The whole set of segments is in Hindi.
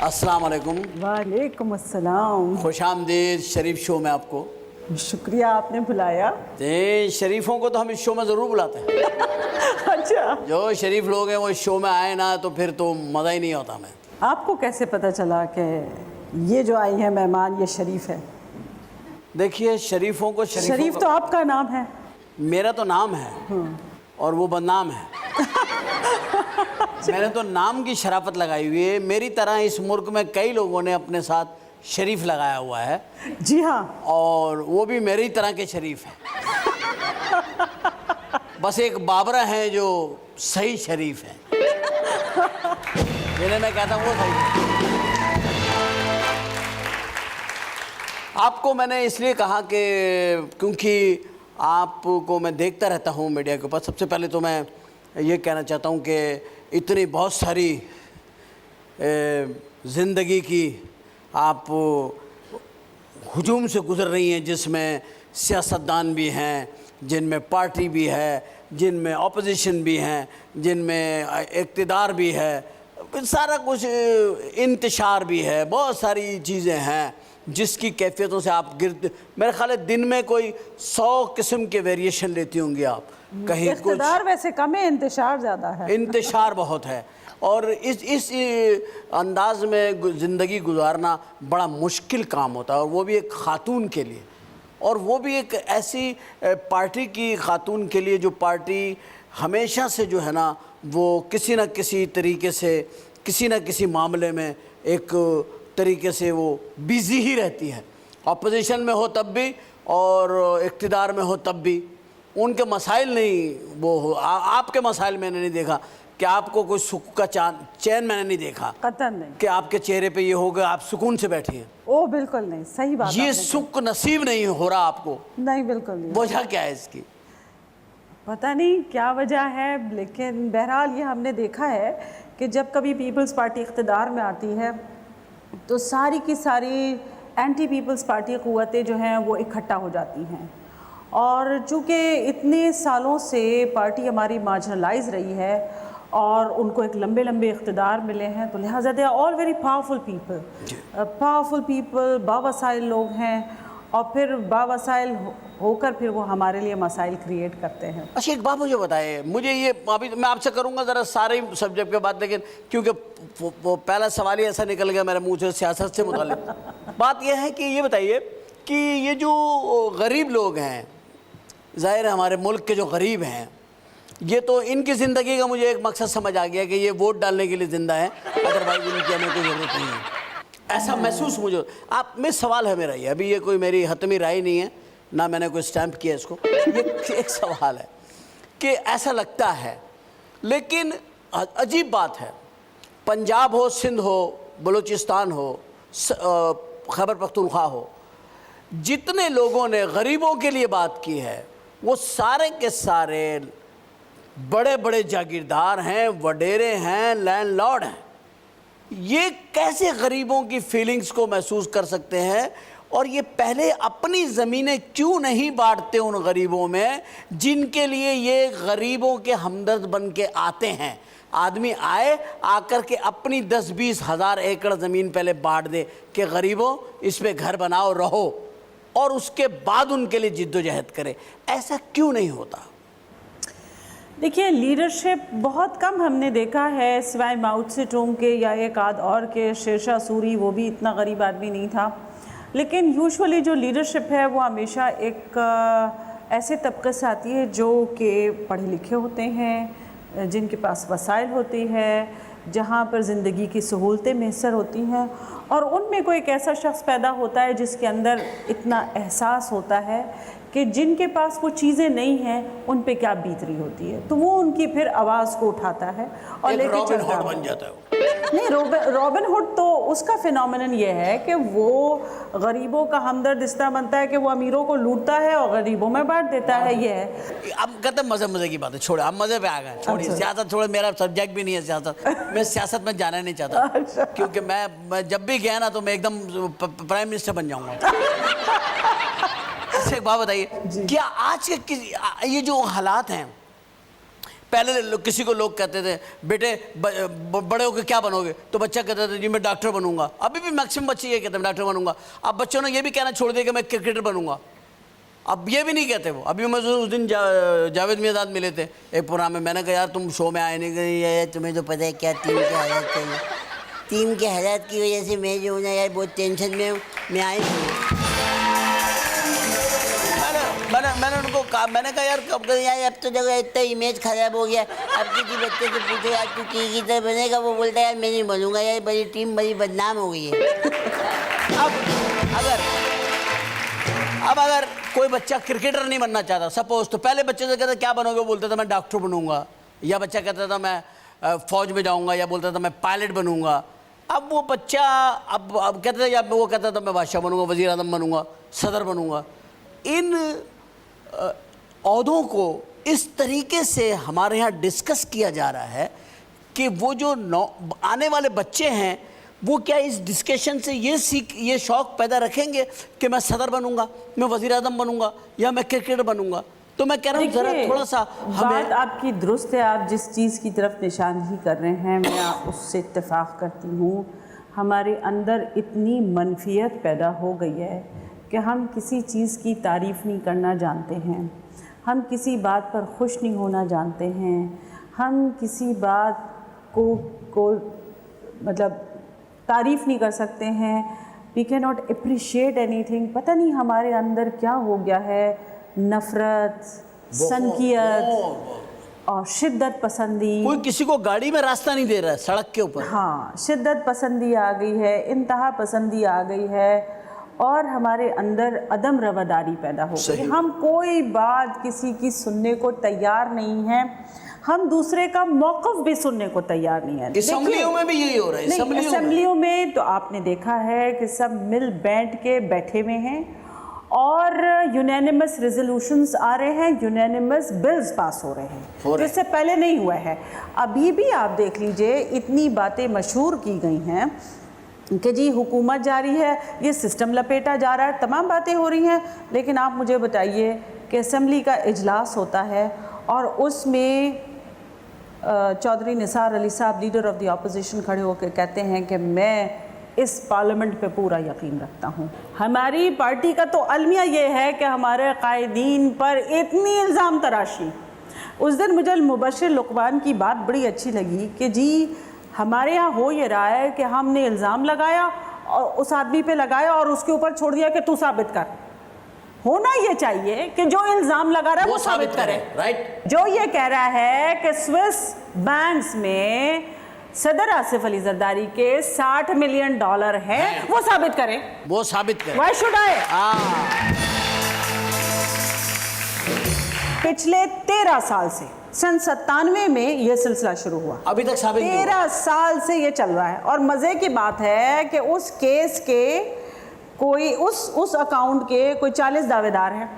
अस्सलाम वालेकुम। वालेकुम अस्सलाम। खुशामदीद शरीफ शो में आपको। शुक्रिया आपने बुलाया। शरीफों को तो हम इस शो में ज़रूर बुलाते हैं। अच्छा, जो शरीफ लोग हैं वो इस शो में आए ना तो फिर तो मज़ा ही नहीं होता हमें। आपको कैसे पता चला कि ये जो आई है मेहमान ये शरीफ है? देखिए शरीफों को शरीफ तो आपका नाम है। मेरा तो नाम है और वो बदनाम है। मैंने तो नाम की शराफत लगाई हुई है। मेरी तरह इस मुल्क में कई लोगों ने अपने साथ शरीफ लगाया हुआ है। जी हाँ, और वो भी मेरी तरह के शरीफ हैं। बस एक बाबरा है जो सही शरीफ है, जिन्हें मैं कहता हूँ वो सही है। आपको मैंने इसलिए कहा कि क्योंकि आपको मैं देखता रहता हूँ मीडिया के ऊपर। सबसे पहले तो मैं ये कहना चाहता हूँ कि इतनी बहुत सारी ज़िंदगी की आप हुजूम से गुज़र रही हैं, जिसमें सियासतदान भी हैं, जिनमें पार्टी भी है, जिनमें ऑपोजिशन भी हैं, जिनमें इक़्तिदार भी है, सारा कुछ इंतशार भी है, बहुत सारी चीज़ें हैं जिसकी कैफियतों से आप मेरे ख्याल है दिन में कोई 100 किस्म के वेरिएशन लेती होंगी आप। कहीं इक़्तिदार वैसे कम है, इंतशार ज़्यादा है। इंतशार बहुत है और इस अंदाज में ज़िंदगी गुजारना बड़ा मुश्किल काम होता है, और वो भी एक ख़ातून के लिए, और वो भी एक ऐसी पार्टी की ख़ातून के लिए जो पार्टी हमेशा से जो है ना वो किसी न किसी तरीके से किसी न किसी मामले में एक तरीके से वो बिज़ी ही रहती है। अपोजिशन में हो तब भी और इक़्तिदार में हो तब भी उनके मसाइल नहीं वो हो। आपके मसाइल मैंने नहीं देखा कि आपको कोई सुख का चैन मैंने नहीं देखा, कतई नहीं कि आपके चेहरे पे ये होगा आप सुकून से बैठी हैं। ओ बिल्कुल नहीं, सही बात। ये सुख नसीब नहीं हो रहा आपको? नहीं, बिल्कुल नहीं। वजह क्या है इसकी? पता नहीं क्या वजह है, लेकिन बहरहाल ये हमने देखा है कि जब कभी पीपल्स पार्टी इक़्तिदार में आती है तो सारी की सारी एंटी पीपल्स पार्टी क़ुव्वतें जो हैं वो इकट्ठा हो जाती हैं। और चूँकि इतने सालों से पार्टी हमारी मार्जिनलाइज रही है और उनको एक लंबे लंबे इक़्तिदार मिले हैं, तो लिहाजा they are all very powerful people, बावसाइल लोग हैं, और फिर बावसाइल होकर फिर वो हमारे लिए मसाइल क्रिएट करते हैं। अच्छा एक बात मुझे बताइए, मुझे ये अभी मैं आपसे करूँगा ज़रा सारे सब्जेक्ट के बाद, लेकिन क्योंकि वो पहला सवाल ही ऐसा निकल गया मेरे मुँह से सियासत से मुताल्लिक़। बात यह है कि ये बताइए कि ये जो गरीब लोग हैं, ज़ाहिर है हमारे मुल्क के जो गरीब हैं, ये तो इनकी ज़िंदगी का मुझे एक मकसद समझ आ गया कि ये वोट डालने के लिए ज़िंदा है, अदरवाइज़ इनकी हमें कोई ज़रूरत नहीं है, ऐसा महसूस मुझे। आप में सवाल है मेरा ये, अभी ये कोई मेरी हतमी राय नहीं है, ना मैंने कोई स्टैम्प किया इसको, ये एक सवाल है कि ऐसा लगता है। लेकिन अजीब बात है, पंजाब हो, सिंध हो, बलूचिस्तान हो, खैबर पख्तूनख्वा हो, जितने लोगों ने गरीबों के लिए बात की है वो सारे के सारे बड़े बड़े जागीरदार हैं, वडेरे हैं, लैंडलॉर्ड हैं। ये कैसे गरीबों की फीलिंग्स को महसूस कर सकते हैं? और ये पहले अपनी ज़मीनें क्यों नहीं बांटते उन गरीबों में जिनके लिए ये गरीबों के हमदर्द बन के आते हैं? आदमी आकर के अपनी 10-20 हज़ार एकड़ ज़मीन पहले बांट दे कि गरीबों इस पे घर बनाओ रहो, और उसके बाद उनके लिए जिद्दोजहद करे। ऐसा क्यों नहीं होता? देखिए, लीडरशिप बहुत कम हमने देखा है, सिवाय माओ त्से तुंग के या एक आध और के। शेरशाह सूरी वो भी इतना गरीब आदमी नहीं था। लेकिन यूजुअली जो लीडरशिप है वो हमेशा एक ऐसे तबके से आती है जो कि पढ़े लिखे होते हैं, जिनके पास वसाइल होती है, जहाँ पर ज़िंदगी की सहूलतें मैसर होती हैं, और उनमें कोई एक ऐसा शख्स पैदा होता है जिसके अंदर इतना एहसास होता है कि जिनके पास वो चीज़ें नहीं हैं उन पे क्या बीत रही होती है, तो वो उनकी फिर आवाज़ को उठाता है और लेके रॉबिन हुड बन जाता है। नहीं, रॉबिन हुड तो उसका फिनोमिनन ये है कि वो गरीबों का हमदर्द इस तरह बनता है कि वो अमीरों को लूटता है और गरीबों में बांट देता है। ये है। अब कहते मज़े की बात है, छोड़े, अब मज़े पे आ गए, छोड़िए सियासत, छोड़े, मेरा सब्जेक्ट भी नहीं है सियासत, मैं सियासत में जाना नहीं चाहता, क्योंकि मैं जब भी गया ना तो मैं एकदम प्राइम मिनिस्टर बन जाऊँगा। अच्छा एक बात बताइए, क्या आज के ये जो हालात हैं, पहले किसी को लोग कहते थे बेटे बड़े होकर क्या बनोगे, तो बच्चा कहता था जी मैं डॉक्टर बनूंगा। अभी भी मैक्सिमम बच्चे ये कहते हैं डॉक्टर बनूंगा। अब बच्चों ने ये भी कहना छोड़ दिया कि मैं क्रिकेटर बनूंगा, अब ये भी नहीं कहते वो। अभी मैं उस दिन जावेद मियादाद मिले थे एक प्रोग्राम में, मैंने कहा यार तुम शो में आए नहीं गए यार, तुम्हें तो पता है क्या टीम के हालात चाहिए, टीम के हालात की वजह से मैं जो हूँ ना यार बहुत टेंशन में हूँ, मैं आई नहीं। मैंने उनको कहा, मैंने कहा यार कब यार अब तो जगह इतना इमेज खराब हो गया, अब किसी बच्चे से पूछो यार तू की तरह बनेगा, वो बोलता है यार मैं नहीं बनूंगा यार, बड़ी टीम बड़ी बदनाम हो गई है। अब अगर कोई बच्चा क्रिकेटर नहीं बनना चाहता सपोज, तो पहले बच्चे से कहता क्या बनोगे, बोलता था मैं डॉक्टर बनूंगा, या बच्चा कहता था मैं फौज में जाऊंगा, या बोलता था मैं पायलट बनूंगा। अब वो बच्चा अब कहता था, या वो कहता था मैं बादशाह बनूंगा, वजीर आजम बनूंगा, सदर बनूंगा। इन औहदों को इस तरीके से हमारे यहाँ डिस्कस किया जा रहा है कि वो जो आने वाले बच्चे हैं वो क्या इस डिस्कशन से ये शौक़ पैदा रखेंगे कि मैं सदर बनूंगा, मैं वज़ीर आज़म बनूंगा, या मैं क्रिकेटर बनूंगा। तो मैं कह रहा हूँ ज़रा थोड़ा सा बात आपकी दुरुस्त है, आप जिस चीज़ की तरफ निशानदही कर रहे हैं मैं उससे इत्तेफाक करती हूँ। हमारे अंदर इतनी मनफियत पैदा हो गई है कि हम किसी चीज़ की तारीफ़ नहीं करना जानते हैं, हम किसी बात पर खुश नहीं होना जानते हैं, हम किसी बात को मतलब तारीफ़ नहीं कर सकते हैं। We can not appreciate anything. पता नहीं हमारे अंदर क्या हो गया है, नफ़रत, सनकियत और शिद्दत पसंदी। कोई किसी को गाड़ी में रास्ता नहीं दे रहा है सड़क के ऊपर। हाँ, शिद्दत पसंदी आ गई है, इंतहा पसंदी आ गई है, और हमारे अंदर अदम रवादारी पैदा हो गई। हम कोई बात किसी की सुनने को तैयार नहीं हैं, हम दूसरे का मौक़िफ़ भी सुनने को तैयार नहीं है। असेंबलियों में भी यही हो रहा है। असेंबलियों में तो आपने देखा है कि सब मिल बैठ के बैठे हुए हैं और यूनानिमस रेजोल्यूशंस आ रहे हैं, यूनानिमस बिल्स पास हो रहे हैं, तो इससे पहले नहीं हुआ है। अभी भी आप देख लीजिए इतनी बातें मशहूर की गई हैं कि जी हुकूमत जारी है, ये सिस्टम लपेटा जा रहा है, तमाम बातें हो रही हैं। लेकिन आप मुझे बताइए कि असेंबली का इजलास होता है और उसमें चौधरी निसार अली साहब लीडर ऑफ द अपोजिशन खड़े होकर कहते हैं कि मैं इस पार्लियामेंट पे पूरा यकीन रखता हूँ। हमारी पार्टी का तो अलमिया ये है कि हमारे कायदीन पर इतनी इल्ज़ाम तराशी। उस दिन मुझे मुबशिर लुक़मान की बात बड़ी अच्छी लगी कि जी हमारे यहाँ हो ये रहा है कि हमने इल्ज़ाम लगाया और उस आदमी पे लगाया और उसके ऊपर छोड़ दिया कि तू साबित कर। होना ये चाहिए कि जो इल्ज़ाम लगा रहा है वो साबित करे, राइट। जो ये कह रहा है कि स्विस बैंक्स में सदर आसिफ अली जरदारी के $60 मिलियन हैं, वो साबित करे, वो साबित करे। Why should I? पिछले 13 साल से सन 97 में ये सिलसिला शुरू हुआ, अभी तक साबित 13 साल से ये चल रहा है। और मज़े की बात है कि उस केस के कोई उस अकाउंट के कोई 40 दावेदार हैं।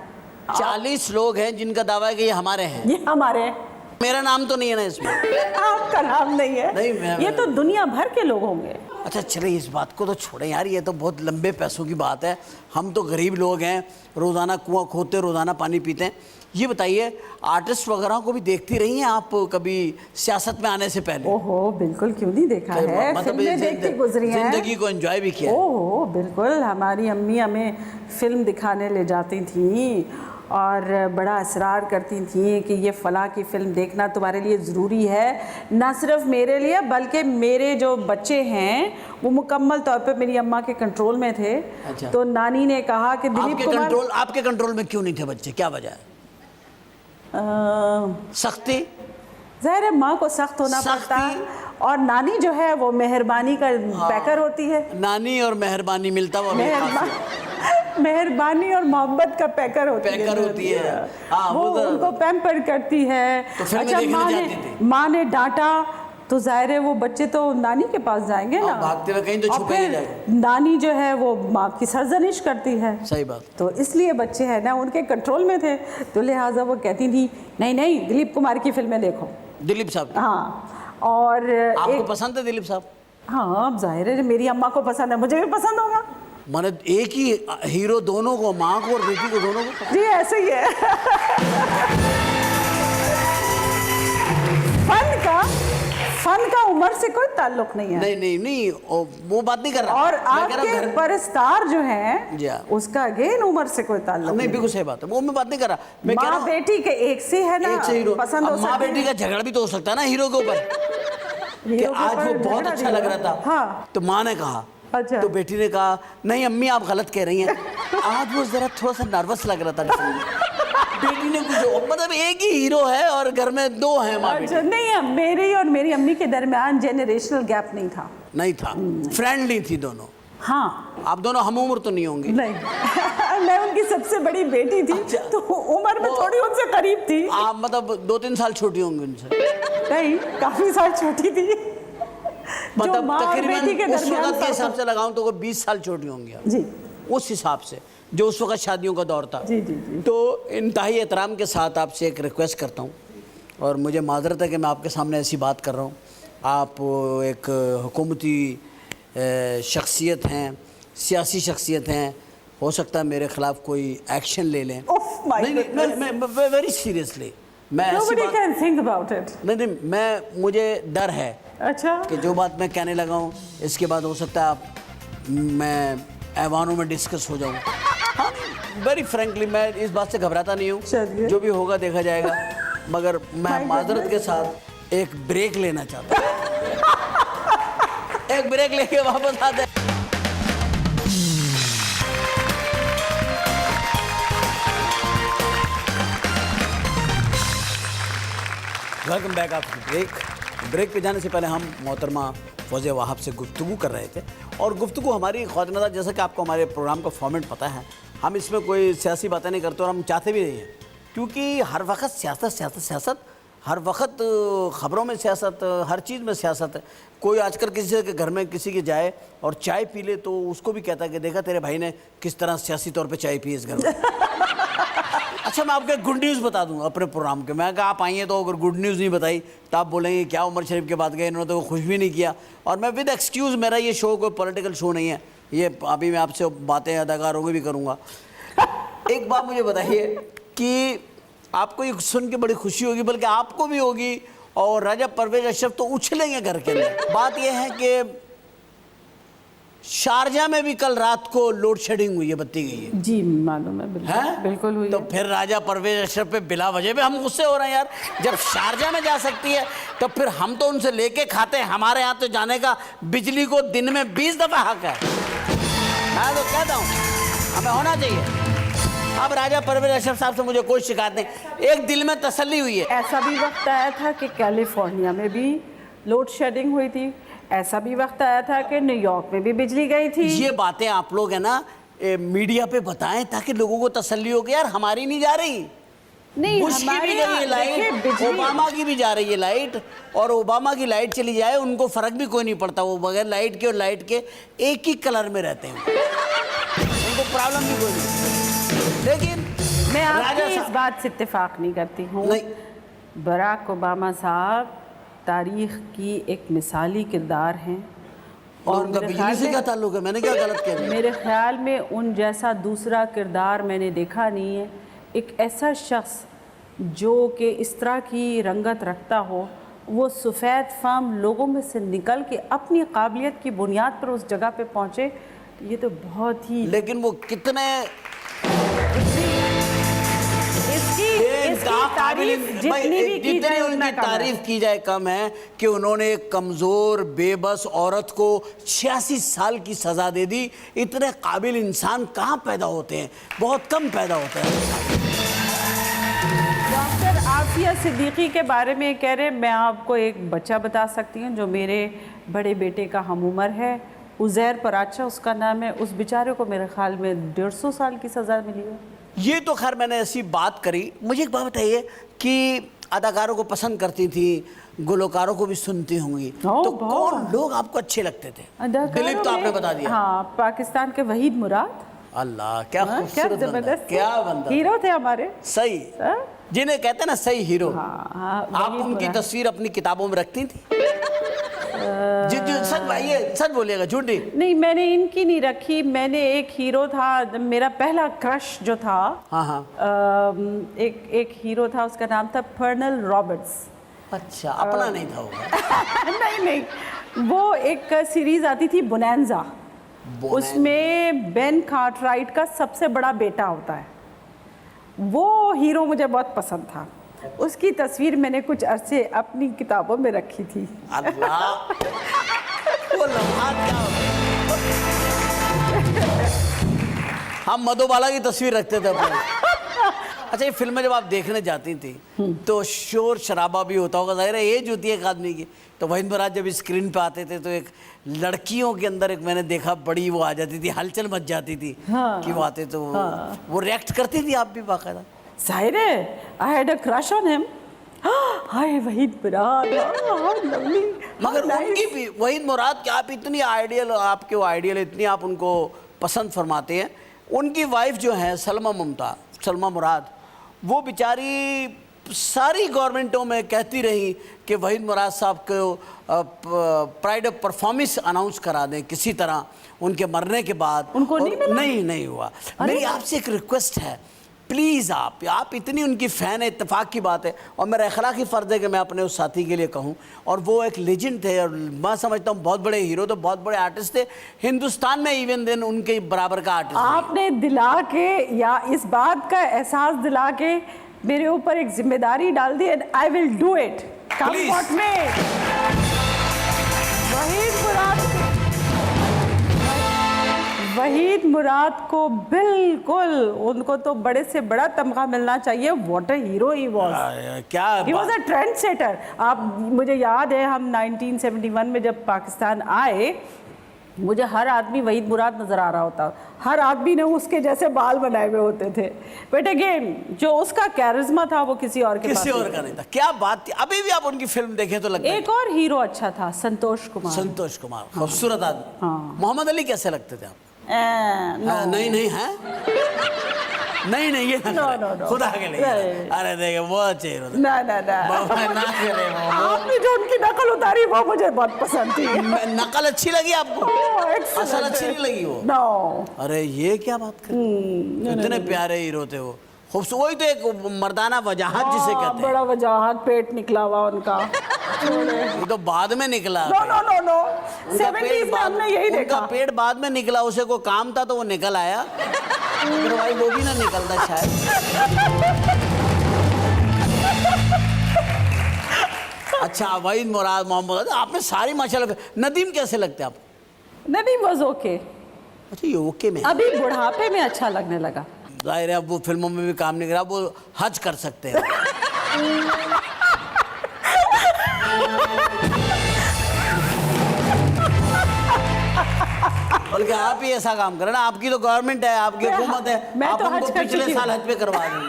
40 लोग हैं जिनका दावा है कि ये हमारे हैं। ये हमारे हैं। मेरा नाम तो नहीं है ना इसमें। आपका नाम नहीं है। नहीं, ये तो दुनिया भर के लोग होंगे। अच्छा चलिए इस बात को तो छोड़ें यार, ये तो बहुत लंबे पैसों की बात है। हम तो गरीब लोग हैं, रोज़ाना कुआं खोदते, रोज़ाना पानी पीते हैं। ये बताइए आर्टिस्ट वगैरह को भी देखती रही हैं आप कभी सियासत में आने से पहले? ओहो बिल्कुल, क्यों नहीं देखा है, मतलब फिल्में देखती गुजरी हैं, जिंदगी को एंजॉय भी किया। ओहो बिल्कुल, हमारी अम्मी हमें फिल्म दिखाने ले जाती थी और बड़ा असरार करती थी कि ये फ़लाँ की फ़िल्म देखना तुम्हारे लिए ज़रूरी है। ना सिर्फ मेरे लिए बल्कि मेरे जो बच्चे हैं वो मुकम्मल तौर पे मेरी अम्मा के कंट्रोल में थे। अच्छा। तो नानी ने कहा कि दिलीप कुमार आपके कंट्रोल में क्यों नहीं थे बच्चे, क्या वजह है? सख्ती, ज़ाहिर है माँ को सख्त होना पड़ता, और नानी जो है वो मेहरबानी का पैकर होती है। नानी और मेहरबानी मिलता हुआ मेहरबानी और मोहब्बत का पैकर होती है। वो उनको पैम्पर करती है। तो अच्छा माँ ने डांटा तो जाहिर है वो बच्चे तो नानी के पास जाएंगे ना, भागते हुए कहीं तो छुपे ही जाएंगे। नानी जो है वो माँ की सरजनिश करती है। सही बात। तो इसलिए बच्चे हैं ना उनके कंट्रोल में थे, तो लिहाजा वो कहती थी नहीं नहीं दिलीप कुमार की फिल्में देखो। दिलीप साहब? हाँ। और आपको पसंद है दिलीप साहब? हाँ अब जाहिर है मेरी अम्मा को पसंद है, मुझे भी पसंद होगा। माने एक ही हीरो दोनों को, माँ को और बेटी को, दोनों को? जी ऐसे ही है। फन का उम्र से कोई ताल्लुक नहीं है। नहीं नहीं नहीं, वो बात नहीं कर रहा। और मैं कह रहा हूं आपके परस्तार जो है जी हाँ। उसका अगेन उम्र से कोई ताल्लुक नहीं, बिल्कुल सही बात है, वो मैं बात नहीं कर रहा। मैं कह रहा माँ हूं बेटी के एक से है ना, एक से हीरो। पसंद हो अब माँ सकती बेटी है। का झगड़ा भी तो हो सकता है ना हीरो के ऊपर कि हीरो के आज वो ऊपर बहुत झगड़ा अच्छा नहीं लग हुआ। रहा था। हाँ। तो माँ ने कहा, अच्छा। तो बेटी ने कहा नहीं अम्मी आप गलत कह रही हैं। आज वो जरा थोड़ा सा नर्वस लग रहा था। बेटी ने कुछ मतलब एक ही हीरो है और घर में दो हैं माँ बेटी। अच्छा, नहीं है, मेरी और मेरी अम्मी के दरमियान जेनरेशनल गैप नहीं था। नहीं था, फ्रेंडली थी दोनों। हाँ। आप दोनों हम उम्र तो नहीं होंगी। नहीं मैं उनकी सबसे बड़ी बेटी थी। अच्छा। तो उम्र में थोड़ी उनसे करीब थी। आप मतलब 2-3 साल छोटी होंगी उनसे। नहीं, काफी साल छोटी थी। जो मतलब माँ और बेटी के तकरीबन उस दरमियान वक्त के हिसाब फर्क- से लगाऊं तो वो 20 साल छोटी होंगी आप। जी उस हिसाब से जो उस वक्त शादियों का दौर था। जी जी जी। तो इंतहाई एहतराम के साथ आपसे एक रिक्वेस्ट करता हूँ, और मुझे माजरत है कि मैं आपके सामने ऐसी बात कर रहा हूँ। आप एक हुकूमती शख्सियत हैं, सियासी शख्सियत हैं, हो सकता है मेरे ख़िलाफ़ कोई एक्शन ले लें। ओह माय नहीं नहीं, मैं वेरी सीरियसली मैं ऐसी Nobody बात can think about it. नहीं, मुझे डर है अच्छा। कि जो बात मैं कहने लगा हूँ इसके बाद हो सकता है आप मैं ऐवानों में डिस्कस हो जाऊँ। हाँ, वेरी फ्रैंकली मैं इस बात से घबराता नहीं हूँ, चलिए। जो भी होगा देखा जाएगा। मगर मैं My माजरत goodness. के साथ एक ब्रेक लेना चाहता हूँ। एक ब्रेक लेके वापस आते हैं। वेलकम बैक आफ्टर ब्रेक पे जाने से पहले हम मोहतरमा फौजिया वहाब से गुफ्तगू कर रहे थे, और गुफ्तगू हमारी ख्वातिन जैसा कि आपको हमारे प्रोग्राम का फॉर्मेट पता है, हम इसमें कोई सियासी बातें नहीं करते और हम चाहते भी नहीं हैं, क्योंकि हर वक्त सियासत सियासत सियासत, हर वक्त ख़बरों में सियासत, हर चीज़ में सियासत है। कोई आजकल किसी के घर में किसी के जाए और चाय पी ले तो उसको भी कहता है कि देखा तेरे भाई ने किस तरह सियासी तौर पे चाय पी इस घर में। अच्छा, मैं आपको एक गुड न्यूज़ बता दूं अपने प्रोग्राम के। मैं कहा आप आइए तो अगर गुड न्यूज़ नहीं बताई तो आप बोलेंगे क्या उमर शरीफ के बाद गए, इन्होंने तो खुश भी नहीं किया। और मैं विद एक्सक्यूज़, मेरा ये शो कोई पॉलिटिकल शो नहीं है, ये अभी मैं आपसे बातें अदाकारों की भी करूँगा। एक बात मुझे बताइए कि आपको ये सुन के बड़ी खुशी होगी, बल्कि आपको भी होगी, और राजा परवेज अशरफ तो उछलेंगे घर के अंदर। बात यह है कि शारजा में भी कल रात को लोड शेडिंग हुई है, बत्ती गई है। जी मालूम है, बिल्कुल हैं? बिल्कुल हुई तो है। फिर राजा परवेज अशरफ पे बिला वजह पे हम गुस्से हो रहे हैं यार। जब शारजा में जा सकती है तो फिर हम तो उनसे लेके खाते हैं, हमारे यहाँ तो जाने का बिजली को दिन में 20 दफ़ा हक है। मैं तो कहता हूँ हमें होना चाहिए। अब राजा परवेज अशरफ साहब से मुझे कोई शिकायत नहीं, एक दिल में तसल्ली हुई है। ऐसा भी वक्त आया था कि कैलिफोर्निया में भी लोड शेडिंग हुई थी, ऐसा भी वक्त आया था कि न्यूयॉर्क में भी बिजली गई थी। ये बातें आप लोग है ना मीडिया पे बताएं ताकि लोगों को तसल्ली हो कि यार हमारी नहीं जा रही, नहीं, बुश की हमारे भी गई है लाइट, ओबामा की भी जा रही है लाइट, और ओबामा की लाइट चली जाए उनको फर्क भी कोई नहीं पड़ता, वो बगैर लाइट के और लाइट के एक ही कलर में रहते हैं, उनको प्रॉब्लम भी कोई नहीं। लेकिन मैं राजा आपकी इस साहब- बात से इत्तेफाक नहीं करती हूँ। नहीं। बराक ओबामा साहब तारीख की एक मिसाली किरदार हैं, और उनका मेरे बिजली ख्याल से में- क्या ताल्लुक है? मैंने क्या गलत कह दिया? मेरे ख्याल में उन जैसा दूसरा किरदार मैंने देखा नहीं है। एक ऐसा शख्स जो कि इस तरह की रंगत रखता हो, वो सफ़ेद फाम लोगों में से निकल के अपनी काबिलियत की बुनियाद पर उस जगह पे पहुँचे, ये तो बहुत ही लेकिन वो कितने इसकी तारीफ जितनी भी की जाए उनकी उतना कम है। तारीफ की जाए कम है कि उन्होंने एक कमज़ोर बेबस औरत को 86 साल की सज़ा दे दी। इतने काबिल इंसान कहाँ पैदा होते हैं? बहुत कम पैदा होते हैं। डॉक्टर आसिया सिद्दीकी के बारे में कह रहे हैं, मैं आपको एक बच्चा बता सकती हूँ जो मेरे बड़े बेटे का हम उम्र है, उज़ैर पराचा उसका नाम है। उस बेचारे को मेरे ख्याल में 150 साल की सज़ा मिली है। ये तो खैर मैंने ऐसी बात करी। मुझे एक बात बताइए कि अदाकारों को पसंद करती थी, गुलकारों को भी सुनती होंगी, तो कौन लोग आपको अच्छे लगते थे? दिलीप तो आपने बता दिया। हाँ, पाकिस्तान के वहीद मुराद। अल्लाह क्या खूबसूरत बंदा, जबरदस्त क्या बंदा, हीरो थे हमारे। सही, जिन्हें कहते हैं ना सही हीरो। हाँ, आप उनकी तस्वीर अपनी किताबों में रखती थी? सच भाई, सच बोलिएगा, झूठी नहीं, मैंने इनकी नहीं रखी। मैंने एक हीरो था, मेरा पहला क्रश जो था, हाँ हाँ, एक हीरो था, उसका नाम था फर्नल रॉबर्ट्स। अच्छा, अपना नहीं था वो। नहीं, वो एक सीरीज आती थी बोनेंजा, उसमें बेन कार्टराइट का सबसे बड़ा बेटा होता है, वो हीरो मुझे बहुत पसंद था। उसकी तस्वीर मैंने कुछ अरसे अपनी किताबों में रखी थी। अल्लाह, वो लम्हा क्या होता है? हम मधुबाला की तस्वीर रखते थे अपने। अच्छा, ये फिल्में जब आप देखने जाती थी तो शोर शराबा भी होता होगा, जाहिर है एज होती है एक आदमी की। तो वहीद मुराद जब स्क्रीन पे आते थे तो एक लड़कियों के अंदर एक मैंने देखा बड़ी वो आ जाती थी, हलचल मच जाती थी। हाँ, कि वो आते तो वो रिएक्ट करती थी, आप भी बाकायदा? जाहिर है, I had a crush on him. Hi Waheed Murad, lovely. मगर उनकी भी वहीद मुराद की आप इतनी आइडियल, आपके वो आइडियल इतनी आप उनको पसंद फरमाते हैं। उनकी वाइफ जो है सलमा मुराद, वो बेचारी सारी गवर्नमेंटों में कहती रही कि वहीद मुराद साहब को प्राइड ऑफ परफॉर्मेंस अनाउंस करा दें किसी तरह उनके मरने के बाद। उनको नहीं मिला? नहीं हुआ। मेरी आपसे एक रिक्वेस्ट है, प्लीज़ आप इतनी उनकी फ़ैन है, इत्तेफाक की बात है, और मेरा अखलाकी फ़र्ज़ है कि मैं अपने उस साथी के लिए कहूँ। और वो एक लेजेंड थे, और मैं समझता हूँ बहुत बड़े हीरो थे, बहुत बड़े आर्टिस्ट थे हिंदुस्तान में, इवन दिन उनके बराबर का आर्टिस्ट। आपने दिला के या इस बात का एहसास दिला के मेरे ऊपर एक जिम्मेदारी डाल दी, and I will do it. Comfort में वहीद मुराद को बिल्कुल, उनको तो बड़े से बड़ा तमगा मिलना चाहिए। What a hero he was. क्या he was a trend setter. आप, मुझे याद है हम 1971 में जब पाकिस्तान आए, मुझे हर आदमी वहीद मुराद नज़र आ रहा होता, हर आदमी ने उसके जैसे बाल बनाए हुए होते थे। बट अगेन जो उसका कैरिज्मा था वो किसी और के पास का नहीं था। क्या बात थी। अभी भी आप उनकी फिल्म देखें तो लगता है। एक और हीरो अच्छा था, संतोष कुमार, खूबसूरत आदमी। हाँ। मोहम्मद अली कैसे लगते थे आप? नहीं है नहीं ये No. खुदा के लिए। अरे देखे वो अच्छे हीरो थे। ना आपने जो उनकी नकल उतारी वो मुझे बहुत पसंद थी। नकल अच्छी लगी आपको? असल अच्छी नहीं लगी वो? नो। अरे ये क्या बात कर, इतने प्यारे हीरो थे वो, खूबसूरत। वही तो एक मर्दाना वजाहत जिसे कहते हैं। बड़ा वजाहत, पेट निकला हुआ उनका। ये तो बाद में निकला। नो 70s में हमने यही देखा। उनका पेट बाद में निकला, उसे कोई काम था तो वो निकल आया, अदरवाइज वो भी ना निकलता शायद। अच्छा, वहीद मुराद, मोहम्मद, आपने सारी माशाल्लाह। नदीम कैसे लगते आप? Nadeem was okay. अच्छा, ये ओके में अभी बुढ़ापे में अच्छा लगने लगा। जाहिर है अब वो फिल्मों में भी काम नहीं कर रहा, वो हज कर सकते हैं। बल्कि आप ही ऐसा काम करें ना, आपकी तो गवर्नमेंट है, आपकी हुकूमत है, आप उनको पिछले साल हज पे करवा देंगे।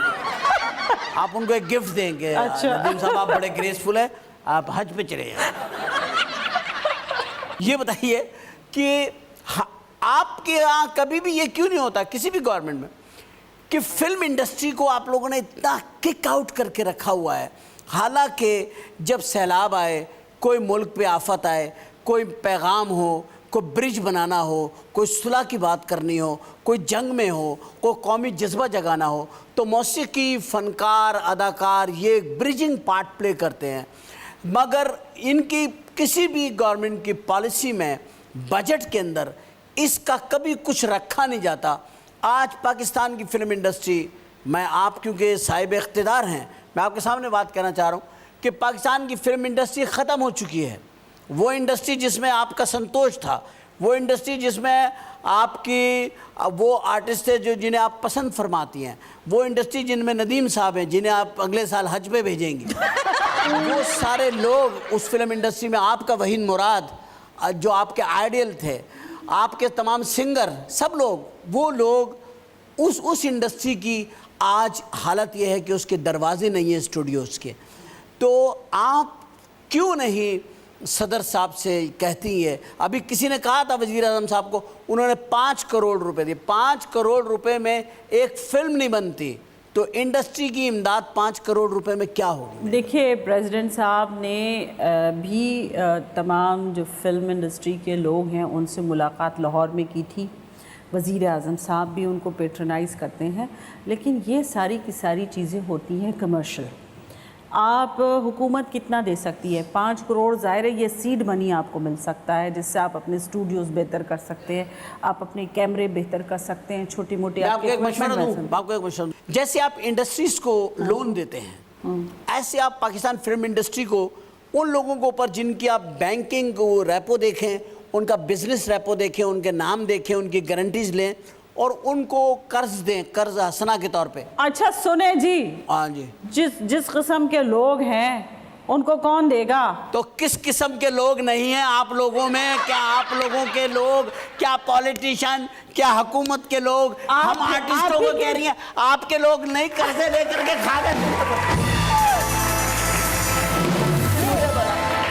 आप उनको एक गिफ्ट देंगे। अच्छा। नदीम साहब आप बड़े ग्रेसफुल है, आप हज पे चले जाए। ये बताइए कि आपके यहाँ कभी भी ये क्यों नहीं होता किसी भी गवर्नमेंट में कि फिल्म इंडस्ट्री को आप लोगों ने इतना किक आउट करके रखा हुआ है? हालांकि जब सैलाब आए, कोई मुल्क पे आफत आए, कोई पैगाम हो, कोई ब्रिज बनाना हो, कोई सुलह की बात करनी हो, कोई जंग में हो, कोई कौमी जज्बा जगाना हो, तो मौसीकी, फ़नकार, अदाकार ये ब्रिजिंग पार्ट प्ले करते हैं। मगर इनकी किसी भी गवर्नमेंट की पॉलिसी में, बजट के अंदर इसका कभी कुछ रखा नहीं जाता। आज पाकिस्तान की फ़िल्म इंडस्ट्री, मैं आप क्योंकि साहिब इख्तिदार हैं, मैं आपके सामने बात कहना चाह रहा हूँ कि पाकिस्तान की फ़िल्म इंडस्ट्री ख़त्म हो चुकी है। वो इंडस्ट्री जिसमें आपका संतोष था, वो इंडस्ट्री जिसमें आपकी वो आर्टिस्ट थे जो जिन्हें आप पसंद फरमाती हैं, वो इंडस्ट्री जिनमें नदीम साहब हैं जिन्हें आप अगले साल हज पे भेजेंगी, वो सारे लोग उस फिल्म इंडस्ट्री में, आपका वहीद मुराद जो आपके आइडियल थे, आपके तमाम सिंगर, सब लोग, वो लोग उस इंडस्ट्री की आज हालत ये है कि उसके दरवाजे नहीं हैं स्टूडियोज़ के। तो आप क्यों नहीं सदर साहब से कहती है? अभी किसी ने कहा था वज़ीर आज़म साहब को, उन्होंने 5 करोड़ रुपए दिए। 5 करोड़ रुपए में एक फिल्म नहीं बनती, तो इंडस्ट्री की इमदाद 5 करोड़ रुपए में क्या होगी? देखिए, प्रेसिडेंट साहब ने भी तमाम जो फिल्म इंडस्ट्री के लोग हैं उनसे मुलाकात लाहौर में की थी। वज़ीर आज़म साहब भी उनको पेट्रोनाइज़ करते हैं, लेकिन ये सारी की सारी चीज़ें होती हैं कमर्शियल। आप हुकूमत कितना दे सकती है? 5 करोड़, ज़ाहिर है ये सीड मनी आपको मिल सकता है जिससे आप अपने स्टूडियोज़ बेहतर कर सकते हैं, आप अपने कैमरे बेहतर कर सकते हैं, छोटी मोटी मैं आपको एक मशवरा दूं, जैसे आप इंडस्ट्रीज को लोन देते हैं, ऐसे आप पाकिस्तान फिल्म इंडस्ट्री को उन लोगों के ऊपर जिनकी आप बैंकिंग रेपो देखें, उनका बिजनेस रेपो देखें, उनके नाम देखें, उनकी गारंटीज लें और उनको कर्ज दें, कर्ज हसना के तौर पे। अच्छा सुने जी, हाँ जी, जिस किस्म के लोग हैं उनको कौन देगा? तो किस किस्म के लोग नहीं हैं आप लोगों में? क्या आप लोगों के लोग, क्या पॉलिटिशियन, क्या हुकूमत के लोग, हम आर्टिस्टों को कह रही हैं आपके लोग नहीं कर्जे लेकर के खा गए?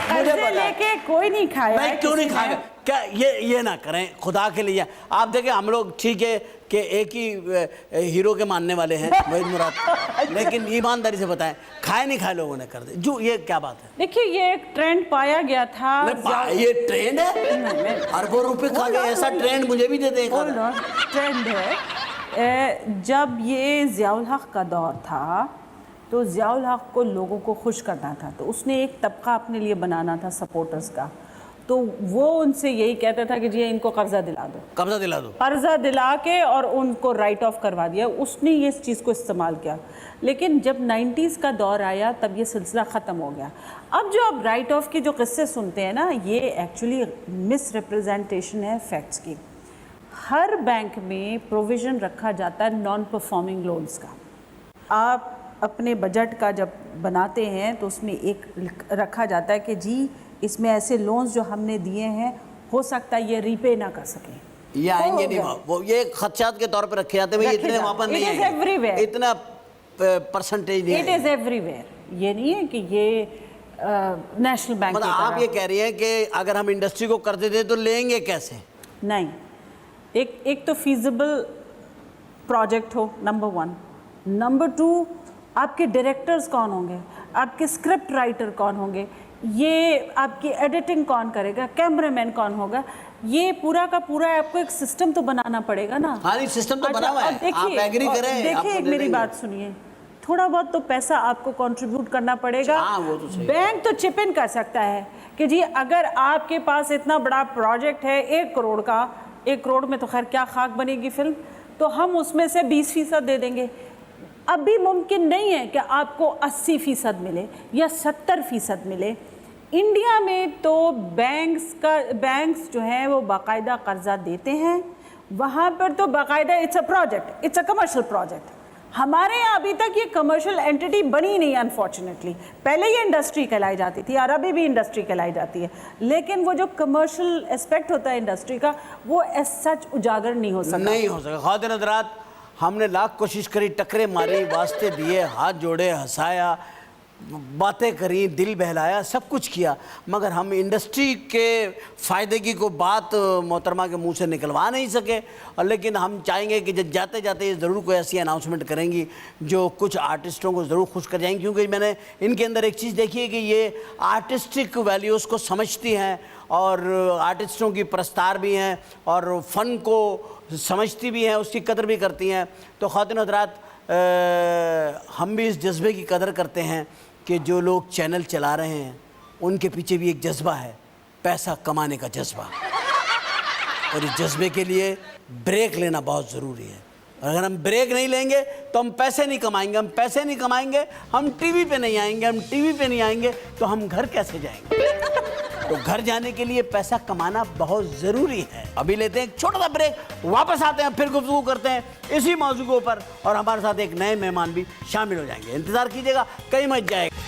कर्जे लेके कोई नहीं खाया। नहीं, क्यों नहीं खाएगा? क्या ये ना करें खुदा के लिए। आप देखें हम लोग ठीक है कि एक ही हीरो के मानने वाले हैं वहीद मुराद, लेकिन ईमानदारी से बताएं खाए नहीं खाए लोगों ने कर दे जो, ये क्या बात है? देखिए ये एक ट्रेंड पाया गया था। ये ट्रेंड है, अरबों रुपए खा गए, ऐसा ट्रेंड मुझे भी दे दें। ट्रेंड है। जब ये ज़ियाउल हक का दौर था तो ज़ियाउल हक को लोगों को खुश करना था, तो उसने एक तबका अपने लिए बनाना था सपोर्टर्स का, तो वो उनसे यही कहता था कि जी इनको कर्जा दिला दो, कर्जा दिला दो, कर्जा दिला के और उनको राइट ऑफ करवा दिया। उसने ये इस चीज़ को इस्तेमाल किया, लेकिन जब 90s का दौर आया तब ये सिलसिला ख़त्म हो गया। अब जो आप राइट ऑफ के जो किस्से सुनते हैं ना, ये एक्चुअली मिस रिप्रेजेंटेशन है फैक्ट्स की। हर बैंक में प्रोविज़न रखा जाता है नॉन परफॉर्मिंग लोन्स का। आप अपने बजट का जब बनाते हैं तो उसमें एक रखा जाता है कि जी इसमें ऐसे लोन्स जो हमने दिए हैं हो सकता है ये रीपे ना कर सकें, ये आएंगे नहीं, वो ये खदशात के तौर पे रखे जाते हैं, इतने वापस नहीं आएंगे, इतना परसेंटेज नहीं। इट इज़ एवरीवेयर, ये नहीं है कि ये नेशनल बैंक। मतलब आप ये कह रही हैं कि अगर हम इंडस्ट्री को कर्जे दें तो लेंगे कैसे? नहीं, एक तो फीजिबल प्रोजेक्ट हो, नंबर 1। नंबर 2, आपके डायरेक्टर्स कौन होंगे, आपके स्क्रिप्ट राइटर कौन होंगे, ये आपकी एडिटिंग कौन करेगा, कैमरामैन कौन होगा, ये पूरा का पूरा आपको एक सिस्टम तो बनाना पड़ेगा ना। हाँ, सिस्टम तो बना हुआ है, आप एग्री करें। देखिए एक मेरी बात सुनिए, थोड़ा बहुत तो पैसा आपको कंट्रीब्यूट करना पड़ेगा। वो तो सही। बैंक तो चिप इन कर सकता है कि जी अगर आपके पास इतना बड़ा प्रोजेक्ट है 1 करोड़ का, 1 करोड़ में तो खैर क्या खाक बनेगी फिल्म, तो हम उसमें से 20% दे देंगे। अभी मुमकिन नहीं है कि आपको 80% मिले या 70% मिले। इंडिया में तो बैंक्स जो हैं वो बाकायदा कर्जा देते हैं, वहाँ पर तो बाकायदा it's a project, it's a commercial project. हमारे यहाँ अभी तक ये कमर्शियल एंटिटी बनी नहीं अनफॉर्चुनेटली। पहले ये इंडस्ट्री कहलाई जाती थी और अभी भी इंडस्ट्री कहलाई जाती है, लेकिन वो जो कमर्शियल एस्पेक्ट होता है इंडस्ट्री का वो एज सच उजागर नहीं हो सका। खातिन हज़रात, हमने लाख कोशिश करी, टकरे मारी, वास्ते दिए, हाथ जोड़े, हंसाया, बातें करी, दिल बहलाया, सब कुछ किया, मगर हम इंडस्ट्री के फ़ायदे की कोई बात मोहतरमा के मुंह से निकलवा नहीं सके। और लेकिन हम चाहेंगे कि जब जाते जाते ये ज़रूर कोई ऐसी अनाउंसमेंट करेंगी जो कुछ आर्टिस्टों को ज़रूर खुश कर जाएंगी, क्योंकि मैंने इनके अंदर एक चीज़ देखी है कि ये आर्टिस्टिक वैल्यूज़ को समझती हैं और आर्टिस्टों की प्रस्तार भी हैं और फ़न को समझती भी हैं, उसकी कदर भी करती हैं। तो खातिन हज़रात, हम भी इस जज्बे की कदर करते हैं कि जो लोग चैनल चला रहे हैं उनके पीछे भी एक जज्बा है, पैसा कमाने का जज्बा, और इस जज्बे के लिए ब्रेक लेना बहुत ज़रूरी है। अगर हम ब्रेक नहीं लेंगे तो हम पैसे नहीं कमाएंगे, हम पैसे नहीं कमाएंगे, हम टीवी पे नहीं आएंगे, हम टीवी पे नहीं आएंगे तो हम घर कैसे जाएंगे? तो घर जाने के लिए पैसा कमाना बहुत ज़रूरी है। अभी लेते हैं एक छोटा सा ब्रेक, वापस आते हैं, फिर गुफ्तगू करते हैं इसी मौजू के ऊपर, और हमारे साथ एक नए मेहमान भी शामिल हो जाएंगे। इंतज़ार कीजिएगा, कहीं मत जाएगा।